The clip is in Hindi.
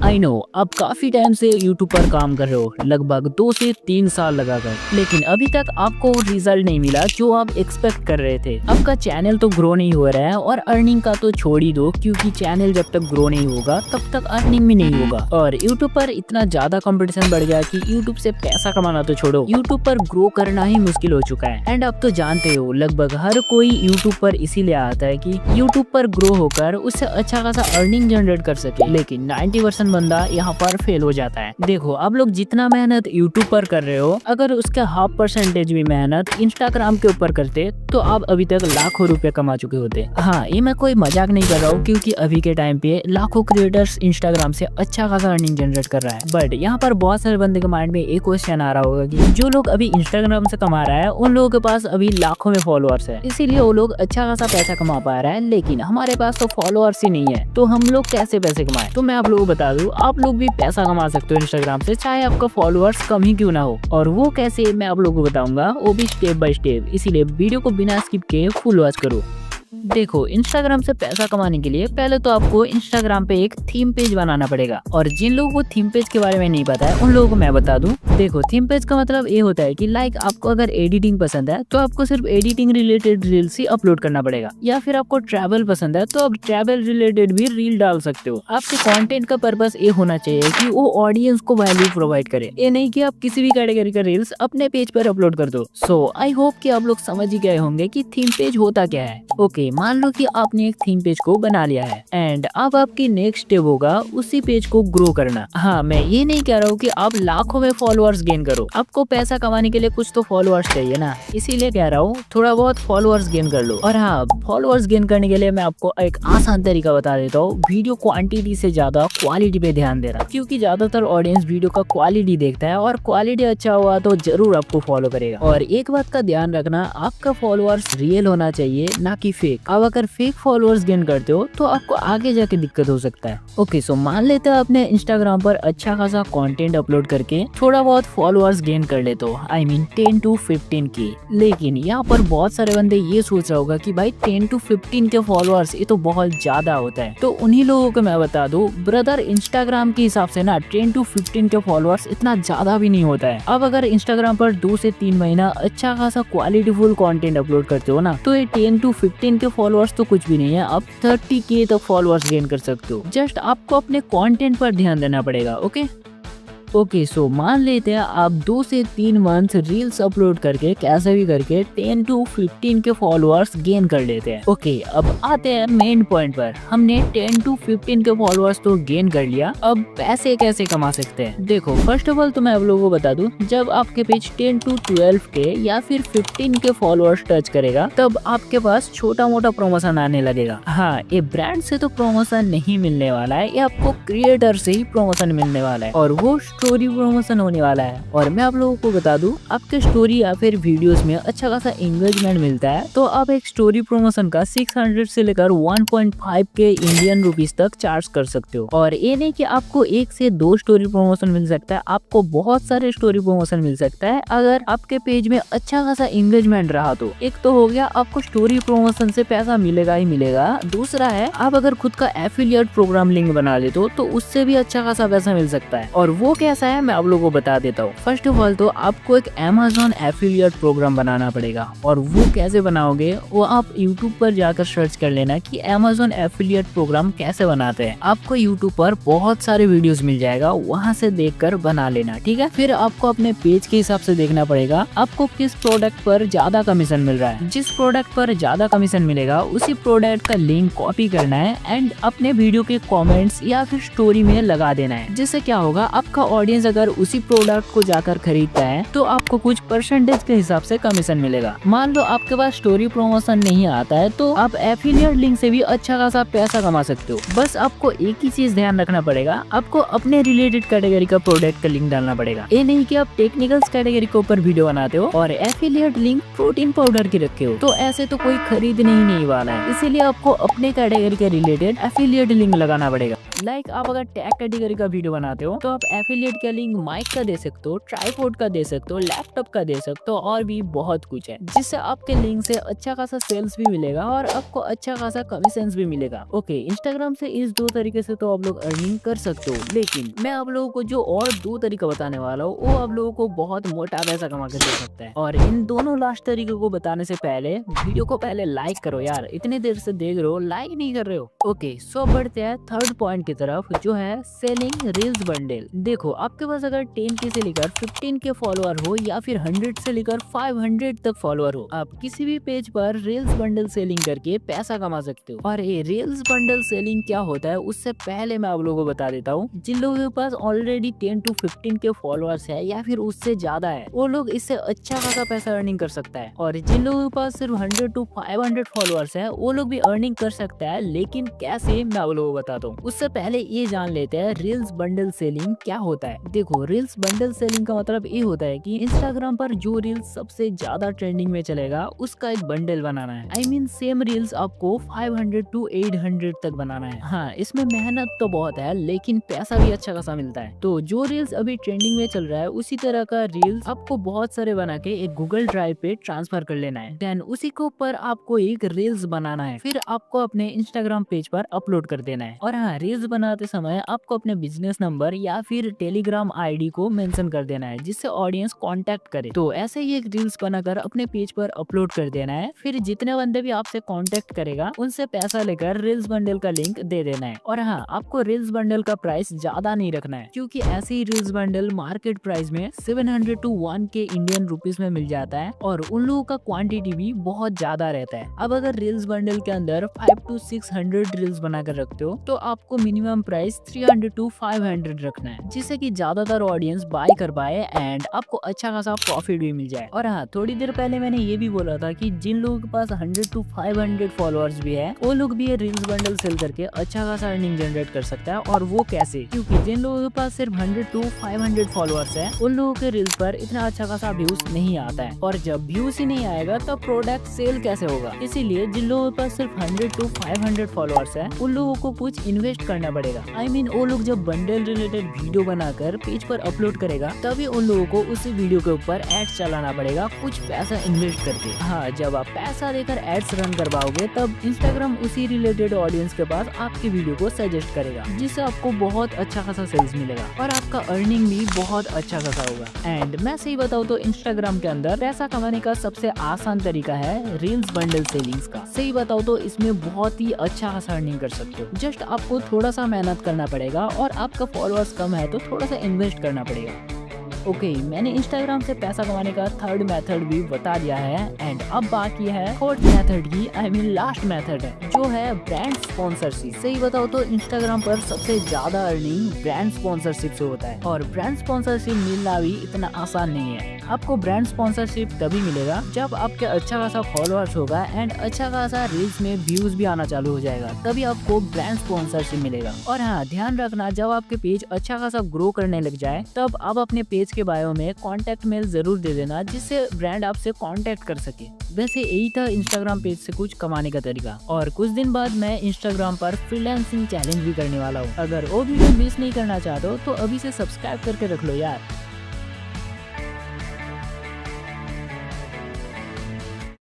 आई नो आप काफी टाइम से यूट्यूब पर काम कर रहे हो, लगभग 2 से 3 साल लगाकर, लेकिन अभी तक आपको रिजल्ट नहीं मिला जो आप एक्सपेक्ट कर रहे थे। आपका चैनल तो ग्रो नहीं हो रहा है और अर्निंग का तो छोड़ ही दो, क्योंकि चैनल जब तक ग्रो नहीं होगा तब तक अर्निंग भी नहीं होगा। और यूट्यूब पर इतना ज्यादा कंपटीशन बढ़ गया कि यूट्यूब से पैसा कमाना तो छोड़ो, यूट्यूब पर ग्रो करना ही मुश्किल हो चुका है। एंड आप तो जानते हो लगभग हर कोई यूट्यूब पर इसीलिए आता है कि यूट्यूब पर ग्रो होकर उससे अच्छा खासा अर्निंग जनरेट कर सके, लेकिन 90% बंदा यहाँ पर फेल हो जाता है। देखो आप लोग जितना मेहनत यूट्यूब पर कर रहे हो, अगर उसका 0.5% भी मेहनत इंस्टाग्राम के ऊपर करते तो आप अभी तक लाखों रुपए कमा चुके होते। हाँ, ये मैं कोई मजाक नहीं कर रहा हूँ, क्योंकि अभी के टाइम पे लाखों क्रिएटर्स इंस्टाग्राम से अच्छा खासा अर्निंग जनरेट कर रहा है। बट यहाँ पर बहुत सारे बंदे के माइंड में एक क्वेश्चन आ रहा होगा कि जो लोग अभी इंस्टाग्राम से कमा रहा है उन लोगों के पास अभी लाखों में फॉलोअर्स है, इसीलिए वो लोग अच्छा खासा पैसा कमा पा रहा है, लेकिन हमारे पास तो फॉलोअर्स ही नहीं है, तो हम लोग कैसे पैसे कमाए। तो मैं आप लोगों को बता दूं, आप लोग भी पैसा कमा सकते हो इंस्टाग्राम से, चाहे आपका फॉलोअर्स कम ही क्यों ना हो। और वो कैसे मैं आप लोगों को बताऊंगा, वो भी स्टेप बाय स्टेप, इसीलिए वीडियो को बिना स्किप किए फुल वॉच करो। देखो, इंस्टाग्राम से पैसा कमाने के लिए पहले तो आपको इंस्टाग्राम पे एक थीम पेज बनाना पड़ेगा। और जिन लोगों को थीम पेज के बारे में नहीं पता है उन लोगों को मैं बता दूं। देखो, थीम पेज का मतलब ये होता है कि लाइक आपको अगर एडिटिंग पसंद है तो आपको सिर्फ एडिटिंग रिलेटेड रील्स ही अपलोड करना पड़ेगा, या फिर आपको ट्रैवल पसंद है तो आप ट्रैवल रिलेटेड भी रील डाल सकते हो। आपके कंटेंट का पर्पस ये होना चाहिए कि वो ऑडियंस को वैल्यू प्रोवाइड करे, ये नहीं कि आप किसी भी कैटेगरी का रील्स अपने पेज पर अपलोड कर दो। सो आई होप कि आप लोग समझ ही गए होंगे कि थीम पेज होता क्या है। ओके, मान लो कि आपने एक थीम पेज को बना लिया है एंड अब आपकी नेक्स्ट स्टेप होगा उसी पेज को ग्रो करना। हाँ, मैं ये नहीं कह रहा हूँ कि आप लाखों में फॉलोअर्स गेन करो, आपको पैसा कमाने के लिए कुछ तो फॉलोअर्स चाहिए ना, इसीलिए कह रहा हूँ थोड़ा बहुत फॉलोअर्स गेन कर लो। और हाँ, फॉलोअर्स गेन करने के लिए मैं आपको एक आसान तरीका बता देता हूँ, वीडियो क्वांटिटी से ज्यादा क्वालिटी पे ध्यान देना, क्योंकि ज्यादातर ऑडियंस वीडियो का क्वालिटी देखता है और क्वालिटी अच्छा हुआ तो जरूर आपको फॉलो करेगा। और एक बात का ध्यान रखना, आपका फॉलोअर्स रियल होना चाहिए, ना कि फेक। अब अगर फेक फॉलोअर्स गेन करते हो तो आपको आगे जाके दिक्कत हो सकता है। ओके, सो मान लेते हैं आपने इंस्टाग्राम पर अच्छा खासा कंटेंट अपलोड करके थोड़ा बहुत फॉलोअर्स गेन कर लेते हो, आई मीन 10 to 15 के। लेकिन यहाँ पर बहुत सारे बंदे ये सोच रहा होगा कि भाई 10 to 15 के फॉलोअर्स ये तो बहुत ज्यादा होता है। तो उन्हीं लोगों को मैं बता दूं, ब्रदर, इंस्टाग्राम के हिसाब से ना 10 to 15 के फॉलोअर्स इतना ज्यादा भी नहीं होता है। अब अगर इंस्टाग्राम पर 2 से 3 महीना अच्छा खासा क्वालिटीफुल कंटेंट अपलोड करते हो ना, तो ये 10 to 15 के फॉलोअर्स तो कुछ भी नहीं है, आप 30K तक फॉलोअर्स गेन कर सकते हो। जस्ट आपको अपने कंटेंट पर ध्यान देना पड़ेगा। ओके, सो मान लेते हैं आप 2 से 3 मंथ रील्स अपलोड करके कैसे भी करके 10 to 15 के फॉलोअर्स गेन कर लेते हैं। ओके, अब आते हैं मेन पॉइंट पर। हमने 10 to 15 के फॉलोअर्स तो गेन कर लिया, अब पैसे कैसे कमा सकते हैं। देखो, फर्स्ट ऑफ ऑल तो मैं आप लोगों को बता दूं, जब आपके पेज 10 to 12 के या फिर 15 के फॉलोअर्स टच करेगा तब आपके पास छोटा मोटा प्रमोशन आने लगेगा। हाँ, ये ब्रांड से तो प्रमोशन नहीं मिलने वाला है, ये आपको क्रिएटर से ही प्रमोशन मिलने वाला है, और वो स्टोरी प्रमोशन होने वाला है। और मैं आप लोगों को बता दूं, आपके स्टोरी या फिर वीडियोस में अच्छा खासा एंगेजमेंट मिलता है तो आप एक स्टोरी प्रमोशन का 600 से लेकर 1.5 के इंडियन रुपीस तक चार्ज कर सकते हो। और ये नहीं कि आपको 1 से 2 स्टोरी प्रमोशन मिल सकता है, आपको बहुत सारे स्टोरी प्रमोशन मिल सकता है अगर आपके पेज में अच्छा खासा एंगेजमेंट रहा तो। एक तो हो गया, आपको स्टोरी प्रमोशन से पैसा मिलेगा ही मिलेगा। दूसरा है, आप अगर खुद का एफिलिएट प्रोग्राम लिंक बना लेते हो तो उससे भी अच्छा खासा पैसा मिल सकता है। और वो कैसा है मैं आप लोगों को बता देता हूँ। फर्स्ट ऑफ ऑल तो आपको एक Amazon एफिलिएट प्रोग्राम बनाना पड़ेगा, और वो कैसे बनाओगे वो आप YouTube पर जाकर सर्च कर लेना कि Amazon एफिलिएट प्रोग्राम कैसे बनाते हैं। आपको YouTube पर बहुत सारे वीडियोस मिल जाएगा, वहाँ से देखकर बना लेना, ठीक है। फिर आपको अपने पेज के हिसाब से देखना पड़ेगा आपको किस प्रोडक्ट पर ज्यादा कमीशन मिल रहा है। जिस प्रोडक्ट पर ज्यादा कमीशन मिलेगा उसी प्रोडक्ट का लिंक कॉपी करना है एंड अपने वीडियो के कॉमेंट्स या फिर स्टोरी में लगा देना है। जिससे क्या होगा, आपका ऑडियंस अगर उसी प्रोडक्ट को जाकर खरीदता है तो आपको कुछ परसेंटेज के हिसाब से कमीशन मिलेगा। मान लो आपके पास स्टोरी प्रमोशन नहीं आता है तो आप एफिलिएट लिंक से भी अच्छा खासा पैसा कमा सकते हो। बस आपको एक ही चीज ध्यान रखना पड़ेगा, आपको अपने रिलेटेड कैटेगरी का प्रोडक्ट का लिंक डालना पड़ेगा। ये नहीं कि आप टेक्निकल्स कैटेगरी के ऊपर वीडियो बनाते हो और एफिलिएट लिंक प्रोटीन पाउडर की रखे हो, तो ऐसे तो कोई खरीदने ही नहीं वाला है। इसीलिए आपको अपने कैटेगरी के रिलेटेड एफिलिएट लिंक लगाना पड़ेगा। लाइक आप अगर टैग कैटेगरी का वीडियो बनाते हो तो आप एफिलिएट का लिंक माइक का दे सकते हो, ट्राइपॉड का दे सकते हो, लैपटॉप का दे सकते हो और भी बहुत कुछ है, जिससे आपके लिंक से अच्छा खासा सेल्स भी मिलेगा और आपको अच्छा खासा कमीशन भी मिलेगा। ओके, इंस्टाग्राम से इस दो तरीके से तो आप लोग अर्निंग कर सकते हो, लेकिन मैं आप लोगों को जो और दो तरीका बताने वाला हूँ वो आप लोगों को बहुत मोटा पैसा कमा कर दे सकता है। और इन दोनों लास्ट तरीके को बताने से पहले वीडियो को पहले लाइक करो यार, इतनी देर से देख रहे हो लाइक नहीं कर रहे हो। ओके, सो बढ़ते हैं थर्ड पॉइंट की तरफ, जो है सेलिंग रील्स बंडल। देखो, आपके पास अगर 10K से लेकर 15K फॉलोअर हो या फिर 100 से लेकर 500 तक फॉलोअर हो, आप किसी भी पेज पर रील्स बंडल सेलिंग करके पैसा कमा सकते हो। और ये रील्स बंडल सेलिंग क्या होता है उससे पहले मैं आप लोगों को बता देता हूँ। जिन लोगों के पास ऑलरेडी 10 to 15K फॉलोअर्स है या फिर उससे ज्यादा है, वो लोग इससे अच्छा खासा पैसा अर्निंग कर सकता है। और जिन लोगों के पास सिर्फ 100 to 500 फॉलोअर्स है, वो लोग भी अर्निंग कर सकता है, लेकिन कैसे मैं आप लोगों को बताता हूँ। उससे पहले ये जान लेते हैं रील्स बंडल सेलिंग क्या होता है। देखो, रील्स बंडल सेलिंग का मतलब ये होता है कि इंस्टाग्राम पर जो रील्स सबसे ज्यादा ट्रेंडिंग में चलेगा उसका एक बंडल बनाना है। आई मीन सेम रील्स आपको 500 to 800 तक बनाना है। हाँ, इसमें मेहनत तो बहुत है लेकिन पैसा भी अच्छा खासा मिलता है। तो जो रील्स अभी ट्रेंडिंग में चल रहा है उसी तरह का रील्स आपको बहुत सारे बना के एक गूगल ड्राइव पे ट्रांसफर कर लेना है। देन उसी के ऊपर आपको एक रील्स बनाना है, फिर आपको अपने इंस्टाग्राम पेज पर अपलोड कर देना है। और हाँ, रील्स बनाते समय आपको अपने बिजनेस नंबर या फिर टेलीग्राम आईडी को मेंशन कर देना है, जिससे ऑडियंस कांटेक्ट करे। तो ऐसे ही एक रील्स बनाकर अपने पेज पर अपलोड कर देना है, फिर जितने बंदे भी आपसे कांटेक्ट करेगा उनसे पैसा लेकर रील्स बंडल का लिंक दे देना है। और हाँ, आपको रील्स बंडल का प्राइस ज्यादा नहीं रखना है, क्योंकि ऐसे ही रील्स बंडल मार्केट प्राइस में 700 to 1K इंडियन रुपीस में मिल जाता है और उन लोगों का क्वांटिटी भी बहुत ज्यादा रहता है। अब अगर रील्स बंडल के अंदर 5 to 600 रील्स बनाकर रखते हो तो आपको मिनिमम प्राइस 300 to 500 रखना है, जिससे कि ज्यादातर ऑडियंस बाय कर पाए एंड आपको अच्छा खासा प्रॉफिट भी मिल जाए। और हाँ, थोड़ी देर पहले मैंने ये भी बोला था कि जिन लोगों के पास 100 to 500 फॉलोअर्स भी है, वो लोग भी ये रील्स बंडल सेल करके अच्छा खासा अर्निंग जनरेट कर सकता है। और वो कैसे? क्योंकि जिन लोगों के पास सिर्फ 100 to 500 फॉलोअर्स है, उन लोगों के रील्स पर इतना अच्छा खासा व्यूज नहीं आता है, और जब व्यूज ही नहीं आएगा तो प्रोडक्ट सेल कैसे होगा? इसीलिए जिन लोगों के पास सिर्फ 100 to 500 फॉलोअर्स है, उन लोगों को कुछ इन्वेस्ट करना पड़ेगा। आई मीन वो लोग जब बंडल रिलेटेड वीडियो बनाकर पेज पर अपलोड करेगा, तभी उन लोगों को उसी वीडियो के ऊपर एड्स चलाना पड़ेगा, कुछ पैसा इन्वेस्ट करके। हाँ, जब आप पैसा देकर एड्स रन करवाओगे तब इंस्टाग्राम उसी रिलेटेड ऑडियंस के पास आपकी वीडियो को सजेस्ट करेगा, जिससे आपको बहुत अच्छा खासा सेल्स मिलेगा और आपका अर्निंग भी बहुत अच्छा खासा होगा। एंड मैं सही बताऊँ तो इंस्टाग्राम के अंदर पैसा कमाने का सबसे आसान तरीका है रील्स बंडल सेलिंग्स का। सही बताओ तो इसमें बहुत ही अच्छा खासा अर्निंग कर सकते हो। जस्ट आपको थोड़ा सा मेहनत करना पड़ेगा और आपका फॉलोअर्स कम है तो थोड़ा सा इन्वेस्ट करना पड़ेगा। ओके, मैंने इंस्टाग्राम से पैसा कमाने का थर्ड मेथड भी बता दिया है एंड अब बाकी है फोर्थ मेथड की, आई मीन लास्ट मेथड है, जो है ब्रांड स्पॉन्सरशिप। सही बताओ तो इंस्टाग्राम पर सबसे ज्यादा अर्निंग ब्रांड स्पॉन्सरशिप से होता है और ब्रांड स्पॉन्सरशिप मिलना भी इतना आसान नहीं है। आपको ब्रांड स्पॉन्सरशिप तभी मिलेगा जब आपके अच्छा खासा फॉलोअर्स होगा एंड अच्छा खासा रील्स में व्यूज भी आना चालू हो जाएगा, तभी आपको ब्रांड स्पॉन्सरशिप मिलेगा। और हाँ, ध्यान रखना, जब आपके पेज अच्छा खासा ग्रो करने लग जाए तब आप अपने पेज के बायो में कांटेक्ट मेल जरूर दे देना, जिससे ब्रांड आपसे कांटेक्ट कर सके। वैसे यही था इंस्टाग्राम पेज से कुछ कमाने का तरीका। और कुछ दिन बाद मैं इंस्टाग्राम पर फ्रीलांसिंग चैलेंज भी करने वाला हूँ। अगर वो वीडियो मिस नहीं करना चाहते हो तो अभी से सब्सक्राइब करके रख लो यार।